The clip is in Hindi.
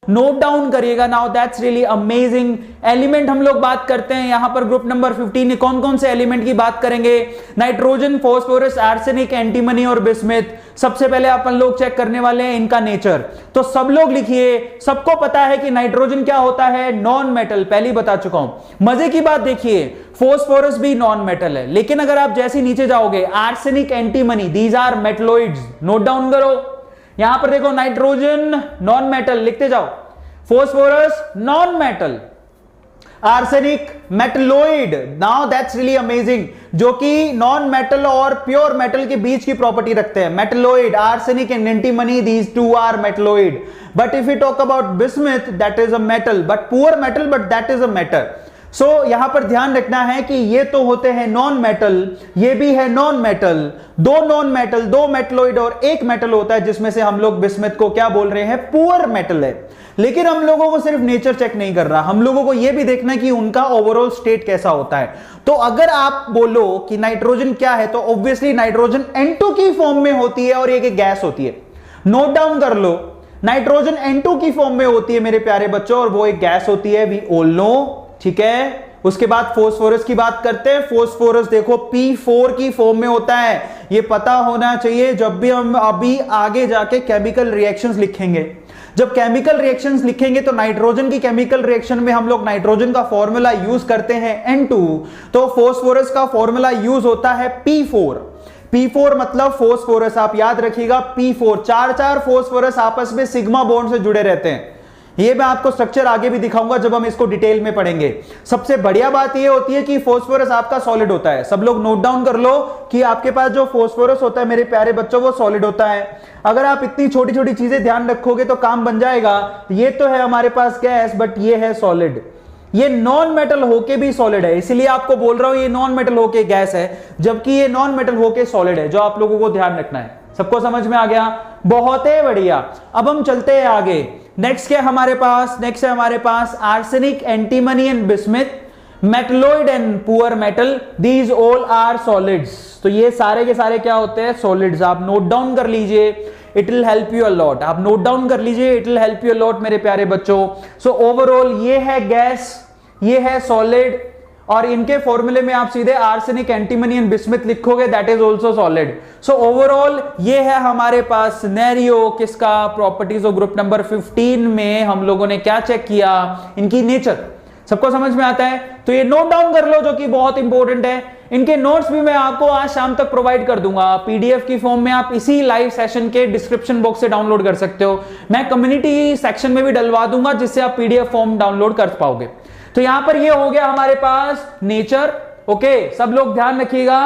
नोट डाउन करिएगा। Now that's really amazing. Element हम लोग बात करते हैं यहां पर ग्रुप नंबर 15 में कौन कौन से एलिमेंट की बात करेंगे? नाइट्रोजन, फास्फोरस, आर्सेनिक, एंटीमनी और बिस्मिथ। सबसे पहले अपन लोग चेक करने वाले हैं इनका नेचर। तो सब लोग लिखिए, सबको पता है कि नाइट्रोजन क्या होता है? नॉन मेटल, पहले ही बता चुका हूं। मजे की बात देखिए, फास्फोरस भी नॉन मेटल है, लेकिन अगर आप जैसे नीचे जाओगे, arsenic, antimony, these are metalloids. Note down करो, यहां पर देखो नाइट्रोजन नॉन मेटल, लिखते जाओ। Phosphorus non metal, arsenic metalloid. Now that's really amazing, जो कि नॉन मेटल और प्योर मेटल के बीच की प्रॉपर्टी रखते हैं। Metalloid, arsenic and antimony, these two are metalloid. But if you talk about bismuth, that is a metal, but poor metal, but that is a metal. So यहां पर ध्यान रखना है कि ये तो होते हैं नॉन मेटल, ये भी है नॉन मेटल। दो नॉन मेटल, दो मेटलोइड और एक मेटल होता है, जिसमें से हम लोग बिस्मिथ को क्या बोल रहे हैं? पुअर मेटल है। लेकिन हम लोगों को सिर्फ नेचर चेक नहीं कर रहा, हम लोगों को यह भी देखना है कि उनका ओवरऑल स्टेट कैसा होता है। तो अगर आप बोलो कि नाइट्रोजन क्या है, तो ऑब्वियसली नाइट्रोजन N2 की फॉर्म में होती है और एक गैस होती है। नोट डाउन कर लो, नाइट्रोजन N2 की फॉर्म में होती है मेरे प्यारे बच्चों, और वो एक गैस होती है, वी ऑल नो। ठीक है, उसके बाद फास्फोरस की बात करते हैं। फास्फोरस देखो P4 की फॉर्म में होता है, ये पता होना चाहिए जब भी हम अभी आगे जाके केमिकल रिएक्शंस लिखेंगे। जब केमिकल रिएक्शंस लिखेंगे तो नाइट्रोजन की केमिकल रिएक्शन में हम लोग नाइट्रोजन का फॉर्मूला यूज करते हैं N2, तो फास्फोरस का फॉर्मूला यूज होता है P4। P4 मतलब फास्फोरस, आप याद रखिएगा P4। चार फास्फोरस आपस में सिग्मा बॉन्ड से जुड़े रहते हैं। ये मैं आपको स्ट्रक्चर आगे भी दिखाऊंगा जब हम इसको डिटेल में पढ़ेंगे। सबसे बढ़िया बात ये होती है कि फास्फोरस आपका सॉलिड होता है। सब लोग नोट डाउन कर लो कि आपके पास जो फास्फोरस होता है मेरे प्यारे बच्चों, वो सॉलिड होता है। अगर आप इतनी छोटी छोटी चीजें ध्यान रखोगे तो काम बन जाएगा। ये तो है हमारे पास गैस, बट ये है सॉलिड। ये नॉन मेटल होके भी सॉलिड है, इसलिए आपको बोल रहा हूं ये नॉन मेटल होके गैस है, जबकि ये नॉन मेटल होके सॉलिड है, जो आप लोगों को ध्यान रखना है। सबको समझ में आ गया? बहुत ही बढ़िया। अब हम चलते हैं आगे। नेक्स्ट क्या हमारे पास? नेक्स्ट है हमारे पास arsenic, antimony and bismuth, metalloid and poor metal, these all are solids. तो ये सारे के सारे क्या होते हैं? सॉलिड्स। आप नोट डाउन कर लीजिए, it will help you a lot. आप नोट डाउन कर लीजिए, it will help you a lot मेरे प्यारे बच्चों। सो ओवरऑल ये है गैस, ये है सॉलिड, और इनके फॉर्मूले में आप सीधे आर्सेनिक, एंटीमनी एंड बिस्मिथ लिखोगे, that is also solid. So overall ये है हमारे पास सिनेरियो किसका? प्रॉपर्टीज ऑफ ग्रुप नंबर 15 में हम लोगों ने क्या चेक किया? इनकी नेचर। सबको समझ में आता है? तो ये नोट डाउन कर लो, जो कि बहुत इंपॉर्टेंट है। इनके नोट्स भी मैं आपको आज शाम तक प्रोवाइड कर दूंगा पीडीएफ की फॉर्म में। आप इसी लाइव सेशन के डिस्क्रिप्शन बॉक्स से डाउनलोड कर सकते हो। मैं कम्युनिटी सेक्शन में भी डलवा दूंगा, जिससे आप पीडीएफ फॉर्म डाउनलोड कर पाओगे। तो यहां पर ये हो गया हमारे पास नेचर। ओके, सब लोग ध्यान रखिएगा।